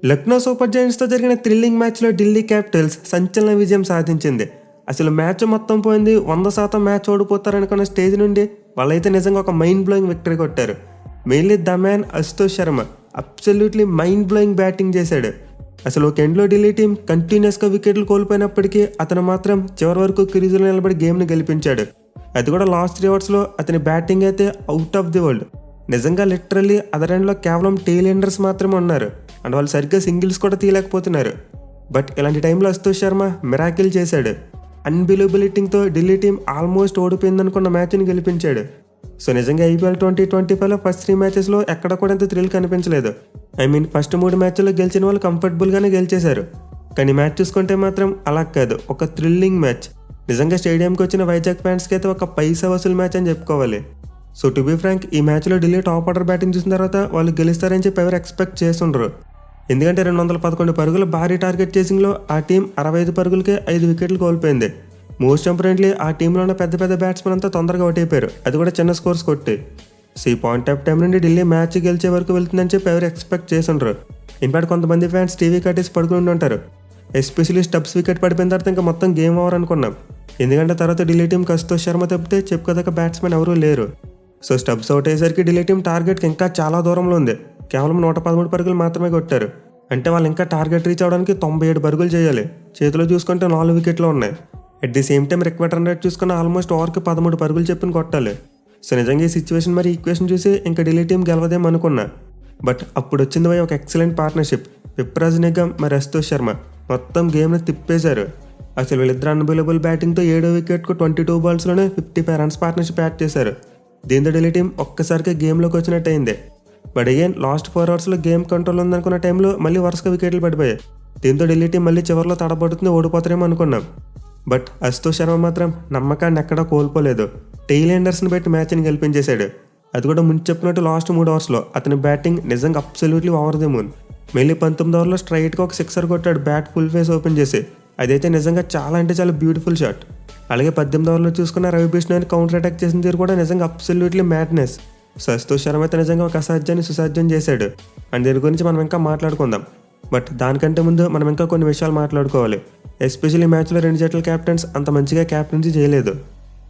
Lucknow super జైంట్స్తో జరిగిన thrilling మ్యాచ్లో Delhi Capitals సంచలన విజయం సాధించింది. అసలు మ్యాచ్ మొత్తం పోయింది. 100% మ్యాచ్ ఓడిపోతారనుకున్న స్టేజ్ నుండి వాళ్ళైతే నిజంగా ఒక మైండ్ బ్లోయింగ్ విక్టరీ కొట్టారు. Mainly the man Ashutosh Sharma absolutely mind blowing batting చేశాడు. అసలు ఒక ఎండ్లో ఢిల్లీ టీం కంటిన్యూస్గా వికెట్లు కోల్పోయినప్పటికీ అతను మాత్రం చివరి వరకు క్రీజులో నిలబడి గేమ్ని గెలిపించాడు. అది కూడా లాస్ట్ 3 ఓవర్స్లో అతని బ్యాటింగ్ అయితే అవుట్ ఆఫ్ ది వరల్డ్. నిజంగా లిటరల్లీ అదర్ ఎండ్లో కేవలం టెయిల్ ఎండర్స్ మాత్రమే ఉన్నారు అండ్ వాళ్ళు సరిగ్గా సింగిల్స్ కూడా తీయలేకపోతున్నారు. బట్ ఇలాంటి టైంలో అశుతోష్ శర్మ మిరాకిల్ చేశాడు. అన్బిలీవబుల్ హిట్టింగ్తో ఢిల్లీ టీం ఆల్మోస్ట్ ఓడిపోయిందనుకున్న మ్యాచ్ని గెలిపించాడు. సో నిజంగా ఐపీఎల్ 2025లో ఫస్ట్ 3 మ్యాచెస్లో ఎక్కడ కూడా ఎంత థ్రిల్ కనిపించలేదు. ఫస్ట్ 3 మ్యాచ్ల్లో గెలిచిన వాళ్ళు కంఫర్టబుల్గానే గెలిచేశారు. కానీ మ్యాచ్ చూసుకుంటే మాత్రం అలా కాదు, ఒక థ్రిల్లింగ్ మ్యాచ్. నిజంగా స్టేడియంకి వచ్చిన వైజాగ్ ఫ్యాన్స్కి అయితే ఒక పైసా వసూలు మ్యాచ్ అని చెప్పుకోవాలి. సో టు బీ ఫ్రాంక్, ఈ మ్యాచ్లో ఢిల్లీ టాప్ ఆర్డర్ బ్యాటింగ్ చూసిన తర్వాత వాళ్ళు గెలుస్తారని చెప్పి ఎవరు ఎక్స్పెక్ట్ చేస్తుండ్రు. ఎందుకంటే 211 పరుగుల భారీ టార్గెట్ చేసింగ్లో ఆ టీం 65 పరుగులకే 5 వికెట్లు కోల్పోయింది. మోస్ట్ ఇంపార్టెంట్లీ ఆ టీంలో ఉన్న పెద్ద పెద్ద బ్యాట్స్మెన్ అంతా తొందరగా అవుట్ అయిపోయారు, అది కూడా చిన్న స్కోర్స్ కొట్టి. సో ఈ పాయింట్ ఆఫ్ టైం నుండి ఢిల్లీ మ్యాచ్ గెలిచే వరకు వెళ్తుందని చెప్పి ఎవరు ఎక్స్పెక్ట్ చేస్తుండ్రు. ఇన్ఫాక్ట్ కొంతమంది ఫ్యాన్స్ టీవీ కట్టేసి పడుకుని ఉంటారు. ఎస్పెషల్లీ స్టబ్స్ వికెట్ పడిపోయిన తర్వాత ఇంకా మొత్తం గేమ్ ఓవర్ అనుకున్నాం. ఎందుకంటే తర్వాత ఢిల్లీ టీంకి అశుతోష్ శర్మ తప్పితే చెప్పుకోదగ్గ బ్యాట్స్మెన్ ఎవరూ లేరు. సో స్టబ్స్ అవుట్ అయ్యేసరికి ఢిల్లీ టీం టార్గెట్కి ఇంకా చాలా దూరంలో ఉంది. కేవలం 113 పరుగులు మాత్రమే కొట్టారు. అంటే వాళ్ళు ఇంకా టార్గెట్ రీచ్ అవ్వడానికి 97 పరుగులు చేయాలి. చేతిలో చూసుకుంటే 4 వికెట్లు ఉన్నాయి. At the same time required run rate చూసుకున్న ఆల్మోస్ట్ ఓవర్కి 13 పరుగులు చెప్పిన కొట్టాలి. సో నిజంగా ఈ సిచ్యువేషన్ మరి ఈక్వేషన్ చూసి ఇంకా ఢిల్లీ టీం గెలవదేమో అనుకున్నా. బట్ అప్పుడు వచ్చింది పోయి ఒక ఎక్సలెంట్ పార్ట్నర్షిప్. విప్రాజ్ నిగమ్ మరి అశుతోష్ శర్మ మొత్తం గేమ్ని తిప్పేశారు. అసలు వీళ్ళిద్దరు అన్బిలీవబుల్ బ్యాటింగ్తో 7వ వికెట్కు 22 బాల్స్లోనే 55 రన్స్ పార్ట్నర్షిప్ యాడ్ చేశారు. దీంతో ఢిల్లీ టీం ఒక్కసారిగా గేమ్లోకి వచ్చినట్టు అయింది. బట్ అగైన్ లాస్ట్ 4 అవర్స్లో గేమ్ కంట్రోల్ ఉందనుకున్న టైంలో మళ్ళీ వరుసగా వికెట్లు పడిపోయాయి. దీంతో ఢిల్లీ టీం మళ్ళీ చివరిలో తడబడుతుంది, ఓడిపోతారేమో అనుకున్నాం. బట్ అశుతోష్ శర్మ మాత్రం నమ్మకాన్ని ఎక్కడా కోల్పోలేదు. టెయిల్ ఎండర్స్ని పెట్టి మ్యాచ్ని గెలిపించేశాడు. అది కూడా ముందు చెప్పినట్టు లాస్ట్ 3 అవర్స్లో అతని బ్యాటింగ్ నిజంగా అబ్సల్యూట్లీ ఓవర్ ది మూన్. మళ్ళీ 19వ ఓవర్లో స్ట్రైట్గా ఒక 6 కొట్టాడు, బ్యాట్ ఫుల్ ఫేస్ ఓపెన్ చేసి. అదైతే నిజంగా చాలా అంటే చాలా బ్యూటిఫుల్ షాట్. అలాగే 18వ ఓవర్లో చూసుకున్న రవి బిష్ణోయ్ని కౌంటర్ అటాక్ చేసిన తీరు కూడా నిజంగా absolutely madness. So Ashutosh Sharma అయితే నిజంగా ఒక అసాధ్యాన్ని సుసాధ్యం చేశాడు. అండ్ దీని గురించి మనం ఇంకా మాట్లాడుకుందాం. బట్ దానికంటే ముందు మనం ఇంకా కొన్ని విషయాలు మాట్లాడుకోవాలి. ఎస్పెషల్లీ మ్యాచ్లో 2 జట్ల క్యాప్టెన్స్ అంత మంచిగా క్యాప్టెన్సీ చేయలేదు.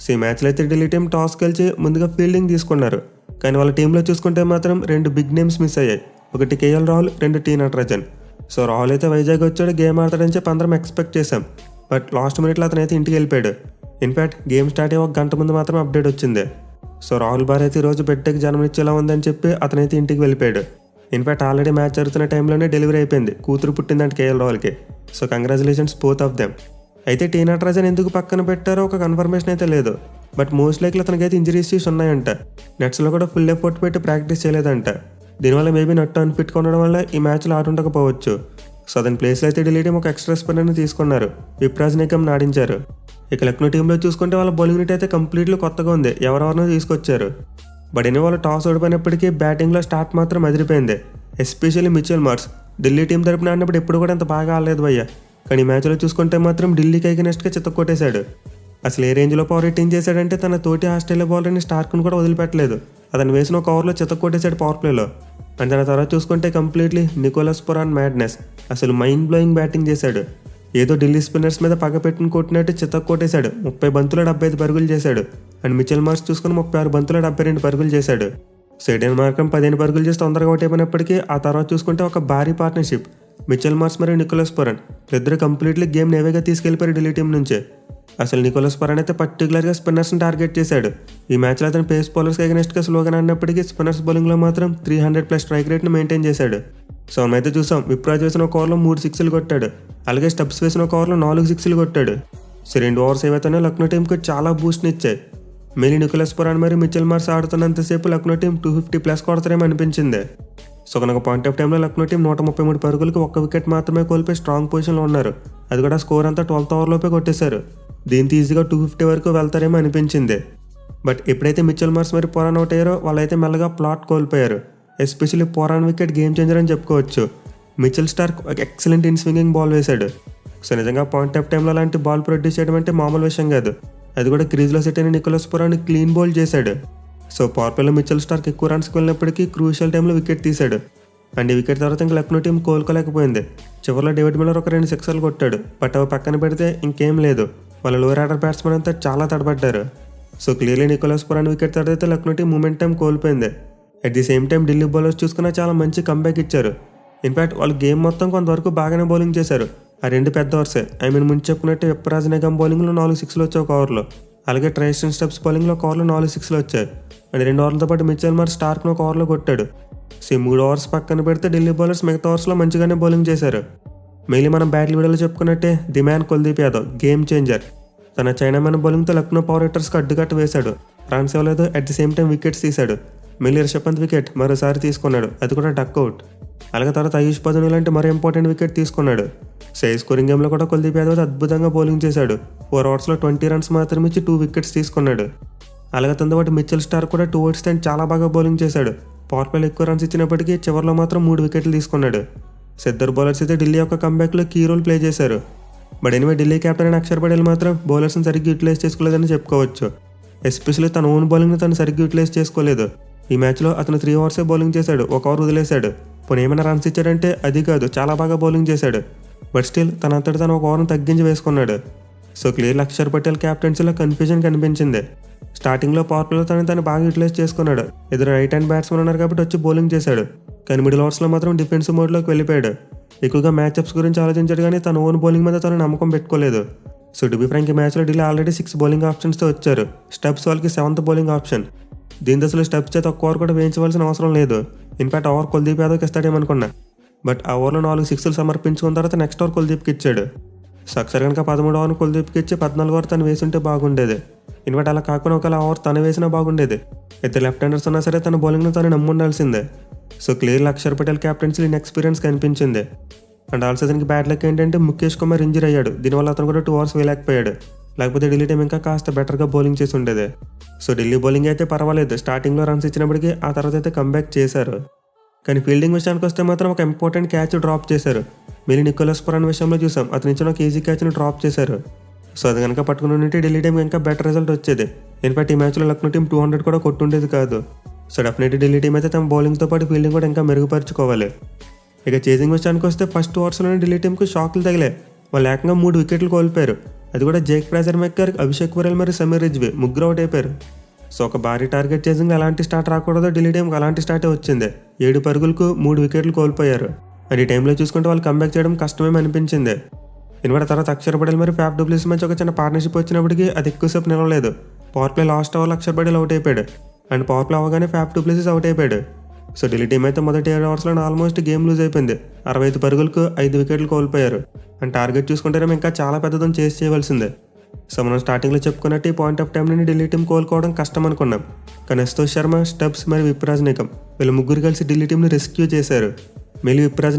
సో ఈ మ్యాచ్లో అయితే ఢిల్లీ టీం టాస్ గెలిచి ముందుగా ఫీల్డింగ్ తీసుకున్నారు. కానీ వాళ్ళ టీంలో చూసుకుంటే మాత్రం 2 బిగ్ నేమ్స్ మిస్ అయ్యాయి. ఒకటి KL Rahul, 2 T Natarajan. So Rahul అయితే వైజాగ్ వచ్చాడు, గేమ్ ఆడతాడని చెప్పి అందరం ఎక్స్పెక్ట్ చేశాం. బట్ లాస్ట్ మినిట్లో అతను అయితే ఇంటికి వెళ్ళిపోయాడు. ఇన్ఫ్యాక్ట్ గేమ్ స్టార్ట్ అయ్యే 1 గంట ముందు మాత్రం అప్డేట్ వచ్చింది. సో రాహుల్ భార్య అయితే ఈరోజు బిడ్డకి జన్మనిచ్చేలా ఉందని చెప్పి అతనైతే ఇంటికి వెళ్ళిపోయాడు. ఇన్ఫ్యాక్ట్ ఆల్రెడీ మ్యాచ్ జరుగుతున్న టైంలోనే డెలివరీ అయిపోయింది, కూతురు పుట్టిందంటే కేఎల్ రాహుల్కి. So congratulations both of them. అయితే టీ నటరాజన్ ఎందుకు పక్కన పెట్టారో ఒక కన్ఫర్మేషన్ అయితే లేదు. బట్ మోస్ట్ లైక్లీ అతనికి అయితే ఇంజరీ ఇష్యూస్ ఉన్నాయంట. నెట్స్లో కూడా ఫుల్ ఎఫర్ట్ పెట్టి ప్రాక్టీస్ చేయలేదంట. దీనివల్ల మేబీ నట్టు అన్ఫిట్గా ఉండడం వల్ల ఈ మ్యాచ్లో ఆడుండకపోవచ్చు. సో అతని ప్లేస్లో అయితే ఢిల్లీ టీం ఒక ఎక్స్ట్రా స్పిన్నర్ని తీసుకున్నారు, విప్రాజ్ నిగమ్ ఆడించారు. ఇక లక్నో టీంలో చూసుకుంటే వాళ్ళ బౌలింగ్ యూనిట్ అయితే కంప్లీట్లీ కొత్తగా ఉంది, ఎవరెవరినో తీసుకొచ్చారు. బట్ ఎన్ని వాళ్ళు టాస్ ఓడిపోయినప్పటికీ బ్యాటింగ్లో స్టార్ట్ మాత్రం అదిరిపోయింది. Especially Mitchell Marsh Delhi team తరపున ఆడినప్పుడు ఎప్పుడు కూడా అంత బాగా ఆడలేదు భయ్య. కానీ మ్యాచ్లో చూసుకుంటే మాత్రం ఢిల్లీకి అగెనెస్ట్గా చితక్కొట్టేశాడు. అసలు ఏ రేంజ్లో పవర్ హిట్టింగ్ చేశాడంటే తన తోటి ఆస్ట్రేలియా బౌలర్ని స్టార్క్ను కూడా వదిలిపెట్టలేదు. అతను వేసిన ఒక ఓవర్లో చితక్కొట్టేశాడు పవర్ ప్లేలో. అండ్ దాని తర్వాత చూసుకుంటే కంప్లీట్లీ నికోలస్ పురాన్ మ్యాడ్నెస్. అసలు మైండ్ బ్లోయింగ్ బ్యాటింగ్ చేశాడు. ఏదో ఢిల్లీ స్పిన్నర్స్ మీద పగ పెట్టుకుని కొట్టినట్టు చితక్కొట్టేశాడు. 30 బంతులు 75 పరుగులు చేశాడు. అండ్ మిచెల్ మార్ష్ చూసుకుని 36 బంతులు 72 పరుగులు చేశాడు. సైడెన్ మార్కం 15 పరుగులు చేసి తొందరగా అవుట్ అయిపోయినప్పటికీ ఆ తర్వాత చూసుకుంటే ఒక భారీ పార్ట్నర్షిప్ మిచెల్ మార్ష్ మరియు నికోలస్ పురాన్ ఇద్దరు కంప్లీట్లీ గేమ్ నేవేగా తీసుకెళ్లిపోయారు ఢిల్లీ టీం నుంచే. అసలు నికోలస్ పురాన్ అయితే పర్టికులర్గా స్పిన్నర్స్ని టార్గెట్ చేశాడు. ఈ మ్యాచ్లో అతను పేస్ బౌలర్స్కి అగెనెస్ట్గా స్లోగా ఆడినప్పటికీ స్పిన్నర్స్ బౌలింగ్లో మాత్రం 300+ స్ట్రైక్ రేట్ని మెయింటైన్ చేశాడు. సో మనమైతే చూసాం, విప్రాజ్ వేసిన ఒక ఓవర్లో 3 సిక్స్లు కొట్టాడు. అలాగే స్టబ్స్ వేసిన ఒక ఓవర్లో 4 సిక్స్లు కొట్టాడు. సో 2 ఓవర్స్ ఏవైతేనే లక్నో టీంకి చాలా బూస్ట్ని ఇచ్చాయి. మెయిన్ నికోలస్ పురాన్ మరియు మిచెల్ మార్ష్ ఆడుతున్నంతసేపు లక్నో టీం 250+ కొడతారేమో అనిపించింది. సో కనుక పాయింట్ ఆఫ్ టైంలో లక్నో టీం 133 పరుగులకి 1 వికెట్ మాత్రమే కోల్పోయి స్ట్రాంగ్ పొజిషన్లో ఉన్నారు. అది కూడా స్కోర్ అంతా 12th ఓవర్లోపే కొట్టేశారు. దీంతో ఈజీగా 250 వరకు వెళ్తారేమో అనిపించింది. బట్ ఎప్పుడైతే మిచెల్ మార్ష్ మరియు పురాన్ అవుట్ అయ్యారో వాళ్ళైతే మెల్లగా ప్లాట్ కోల్పోయారు. Especially Puran wicket game changer అని చెప్పుకోవచ్చు. మిచెల్ స్టార్క్ ఒక ఎక్సలెంట్ ఇన్ స్వింగింగ్ బాల్ వేశాడు. సో నిజంగా పాయింట్ ఆఫ్ టైంలో అలాంటి బాల్ ప్రొడ్యూస్ చేయడం అంటే మామూలు విషయం కాదు. అది కూడా క్రీజ్లో సెట్ అయిన నికోలస్ పురాన్ క్లీన్ బౌల్ చేశాడు. సో పవర్ ప్లేలో మిచెల్ స్టార్క్ ఎక్కువ రన్స్కి వెళ్ళినప్పటికీ క్రూషియల్ టైంలో వికెట్ తీశాడు. అండ్ ఈ వికెట్ తర్వాత ఇంకా లక్నో టీం కోలుకోలేకపోయింది. చివరిలో డేవిడ్ మిల్లర్ ఒక 2 సిక్సర్లు కొట్టాడు. బట్ అవి పక్కన పెడితే ఇంకేం లేదు. వాళ్ళ లోయర్ ఆర్డర్ బ్యాట్స్మెన్ అంతా చాలా తడబడ్డారు. So clearly Nicholas Pooran wicket తర్వాత లక్నో టీం మూమెంటం కోల్పోయింది. At the same time Delhi bowlers చూసుకున్నా చాలా మంచి కంబ్యాక్ ఇచ్చారు. ఇన్ఫాక్ట్ వాళ్ళు గేమ్ మొత్తం కొంతవరకు బాగానే బౌలింగ్ చేశారు. ఆ 2 పెద్ద ఓవర్సే ముందు చెప్పుకున్నట్టు విప్రాజ్ నిగమ్ బౌలింగ్లో 4 సిక్స్లు వచ్చాయి ఒక ఓవర్లో. అలాగే ట్రైస్టన్ స్టెప్స్ బౌలింగ్లో ఒక ఓవర్లో 4 సిక్స్లు వచ్చాయి. అండ్ 2 ఓవర్లతో పాటు మిచెల్ మార్ష్ స్టార్క్ను ఒక ఓవర్లో కొట్టాడు. సో 3 ఓవర్స్ పక్కన పెడితే ఢిల్లీ బౌలర్స్ మిగతా ఓవర్స్లో మంచిగానే బౌలింగ్ చేశారు. మెయిన్లీ మనం బ్యాటిల్ వీడియోలో చెప్పుకున్నట్టే the man Kuldeep Yadav game changer. తన చైనామెన్ బౌలింగ్తో లక్నో పవర్ హిట్టర్స్కి అడ్డుకట్ట వేశాడు. రన్స్ ఇవ్వలేదు, at the same time wickets తీశాడు. మెయిన్లీ రిషబ్ పంత్ వికెట్ మరోసారి తీసుకున్నాడు, అది కూడా డక్అవుట్. అలాగే తర్వాత ఆయుష్ పదన్ లాంటి మరో ఇంపార్టెంట్ వికెట్ తీసుకున్నాడు. సో ఈ స్కోరింగ్ గేమ్లో కూడా కుల్దీప్ యాదవ్ అద్భుతంగా బౌలింగ్ చేశాడు. 4 ఓవర్స్లో 20 రన్స్ మాత్రమే ఇచ్చి 2 వికెట్స్ తీసుకున్నాడు. అలాగే తనతో పాటు మిచెల్ స్టార్క్ కూడా 2 ఓవర్స్ టైం చాలా బాగా బౌలింగ్ చేశాడు. పవర్ ప్లేలో ఎక్కువ రన్స్ ఇచ్చినప్పటికీ చివరిలో మాత్రం 3 వికెట్లు తీసుకున్నాడు. సో ఇద్దరు బౌలర్స్ అయితే ఢిల్లీ యొక్క కంబ్యాక్లో కీ రోల్ ప్లే చేశారు. బట్ ఎనివే ఢిల్లీ కెప్టెన్ అయిన అక్షర్ పటేల్ మాత్రం బౌలర్స్ని సరిగ్గా యూటిలైజ్ చేసుకోలేదని చెప్పుకోవచ్చు. ఎస్పెషల్లీ తన ఓన్ బౌలింగ్ని తను సరిగ్గా యూటిలైజ్ చేసుకోలేదు. ఈ మ్యాచ్లో అతను 3 ఓవర్సే బౌలింగ్ చేశాడు, 1 ఓవర్ వదిలేశాడు. పోనీ ఏమైనా రన్స్ ఇచ్చాడంటే అది కాదు, చాలా బాగా బౌలింగ్ చేశాడు. బట్ స్టిల్ తనంతటి తను 1 ఓవర్ను తగ్గించి వేసుకున్నాడు. సో క్లియర్లీ అక్షర్ పటేల్ క్యాప్టెన్సీలో కన్ఫ్యూజన్ కనిపించింది. స్టార్టింగ్లో పవర్ ప్లేలో తను బాగా యూటిలైజ్ చేసుకున్నాడు. ఎదురు రైట్ హ్యాండ్ బ్యాట్స్మెన్ ఉన్నారు కాబట్టి వచ్చి బౌలింగ్ చేశాడు. కానీ మిడిల్ ఓవర్స్లో మాత్రం డిఫెన్సివ్ మోడ్లోకి వెళ్ళిపోయాడు. ఎక్కువగా మ్యాచ్అప్స్ గురించి ఆలోచించాడు కానీ తన ఓన్ బౌలింగ్ మీద తను నమ్మకం పెట్టుకోలేదు. సో టు బి ఫ్రాంక్ ఈ మ్యాచ్లో ఢిల్లీ ఆల్రెడీ 6 బౌలింగ్ ఆప్షన్స్తో వచ్చారు. స్టెప్స్ వాళ్ళకి 7th బౌలింగ్ ఆప్షన్. దీని దశలో స్టెప్స్ చేత 1 ఓవర్ కూడా వేయించవలసిన అవసరం లేదు. ఇన్ఫాక్ట్ ఓవర్ కుల్దీప్ యాదవ్కి ఇస్తాడేమనుకున్నా. బట్ ఆ ఓవర్లో 4 సిక్స్లు సమర్పించుకున్న తర్వాత నెక్స్ట్ ఓవర్ కుల్దీప్కి ఇచ్చాడు. సో అక్షర్ కనుక 13వ ఓవర్ను కుల్దీప్కి ఇచ్చి 14వ ఓవర్ తను వేసుంటే బాగుండేది. ఇన్ఫాక్ట్ అలా కాకుండా ఒకవేళ ఓవర్ తను వేసినా బాగుండేది. ఇద్దరు లెఫ్ట్ హ్యాండర్స్ ఉన్నా సరే తన బౌలింగ్ను తను నమ్ముండాల్సిందే. So clearly Axar Patel captaincy inexperience కనిపించింది. అండ్ ఆల్సో అతనికి బ్యాడ్ లక్ ఏంటంటే ముఖేష్ కుమార్ ఇంజరీ అయ్యాడు. దీనివల్ల అతను కూడా 2 ఓవర్స్ వేయలేకపోయాడు. లేకపోతే ఢిల్లీ టీం ఇంకా కాస్త బెటర్గా బౌలింగ్ చేసి ఉండేది. సో ఢిల్లీ బౌలింగ్ అయితే పర్వాలేదు, స్టార్టింగ్లో రన్స్ ఇచ్చినప్పటికీ ఆ తర్వాత అయితే కంబ్యాక్ చేశారు. కానీ ఫీల్డింగ్ విషయానికి వస్తే మాత్రం ఒక ఇంపార్టెంట్ క్యాచ్ డ్రాప్ చేశారు. మీరు నికోలస్ పురాన్ విషయంలో చూసాం, అతని ఇచ్చిన ఒక ఈజీ క్యాచ్ని డ్రాప్ చేశారు. సో అది కనుక పట్టుకుని ఉంటే ఢిల్లీ టీం ఇంకా బెటర్ రిజల్ట్ వచ్చేది. ఇన్ఫాక్ట్ ఈ మ్యాచ్లో లక్నో టీం 200 కూడా కొట్టుండేది కాదు. సో డెఫినెట్లీ ఢిల్లీ టీం అయితే తమ బౌలింగ్తో పాటు ఫీల్డింగ్ కూడా ఇంకా మెరుగుపరుచుకోవాలి. ఇక చేసింగ్ విషయానికి వస్తే ఫస్ట్ ఓవర్స్లోనే ఢిల్లీ టీంకు షాక్లు తగిలాయి. వాళ్ళు ఏకంగా 3 వికెట్లు కోల్పోయారు. అది కూడా జేక్ ఫ్రాజర్ మెక్కర్, అభిషేక్ పురేల్ మరియు సమీర్ రిజ్వీ ముగ్గురు అవుట్ అయిపోయారు. సో ఒక భారీ టార్గెట్ చేసింగ్ ఎలాంటి స్టార్ట్ రాకూడదో ఢిల్లీ టీంకి అలాంటి స్టార్టే వచ్చింది. 7 పరుగులకు 3 వికెట్లు కోల్పోయారు. అండ్ ఈ టైంలో చూసుకుంటే వాళ్ళు కంబ్యాక్ చేయడం కష్టమేమి అనిపించింది. ఇన్వట తర్వాత అక్షర్ పటేల్ మరియు ఫ్యాఫ్ డూప్లెసిస్ మధ్య ఒక చిన్న పార్ట్నర్షిప్ వచ్చినప్పటికీ అది ఎక్కువసేపు నిలవలేదు. పవర్ ప్లే లాస్ట్ ఓవర్లో అక్షర్ పటేల్ అవుట్ అయిపోయాడు. అండ్ పవర్ ప్లే అవగానే ఫ్యాఫ్ డూప్లెసిస్ అవుట్ అయిపోయాడు. సో ఢిల్లీ టీం అయితే మొదటి 7 ఓవర్స్లో ఆల్మోస్ట్ గేమ్ లూజ్ అయిపోయింది. 65 పరుగులకు 5 వికెట్లు కోల్పోయారు. అండ్ టార్గెట్ చూసుకుంటేనే ఇంకా చాలా పెద్దదని చేసి చేయవలసిందే. సో మనం స్టార్టింగ్లో చెప్పుకున్నట్టు ఈ పాయింట్ ఆఫ్ టైం నుండి ఢిల్లీ టీం కోలుకోవడం కష్టం అనుకున్నాం. కానీ అశుతోష్ శర్మ, స్టెప్స్ మరియు విప్రాజ్ నిగమ్ వీళ్ళు ముగ్గురు కలిసి ఢిల్లీ టీంని రెస్క్యూ చేశారు. మళ్ళీ విప్రాజ్